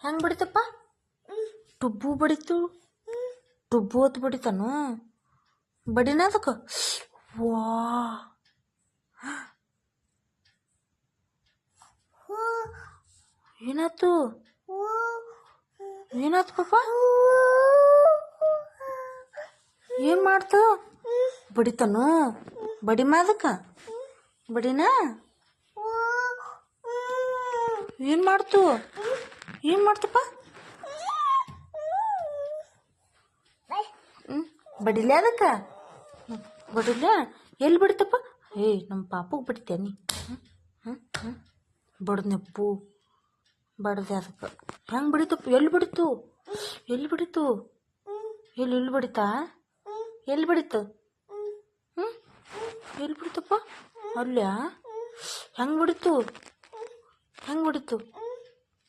ಹೆಂಗೆ ಬಡಿತಪ್ಪ? ಟುಬ್ಬು ಬಡಿತು. ಟುಬ್ಬು ಹೊತ್ತು ಬಡಿತಾನು. ಬಡಿನ ಅದಕ್ಕೆ. ವಾ, ಏನಾಯ್ತು? ಏನಾಯ್ತು ಪಾಪ? ಏನು ಮಾಡ್ತು? ಬಡಿತಾನು. ಬಡಿಮ ಅದಕ್ಕೆ. ಬಡಿನ ಏನು ಮಾಡ್ತು? ಏನು ಮಾಡ್ತಪ್ಪ? ಬಡಿಲೆ ಅದಕ್ಕೆ. ಬಡಿಲ್ಲ. ಎಲ್ಲಿ ಬಡಿತಪ್ಪ? ನಮ್ಮ ಪಾಪಗೆ ಬಡಿತೇನಿ. ಬಡ್ದೆಪ್ಪು. ಬಡ್ದೆ ಅದಕ್ಕೆ. ಹೆಂಗೆ ಬಡಿತಪ್ಪ? ಎಲ್ಲಿ ಬಡಿತು? ಎಲ್ಲಿ ಬಡಿತು? ಎಲ್ಲಿ ಬಡಿತಾ? ಎಲ್ಲಿ ಬಡಿತು? ಎಲ್ಲಿ ಬಡಿತಪ್ಪ? ಅಲ್ಲ. ಹೆಂಗೆ ಬಡಿತು? ಹೆಂಗೆ ಬಡಿತು?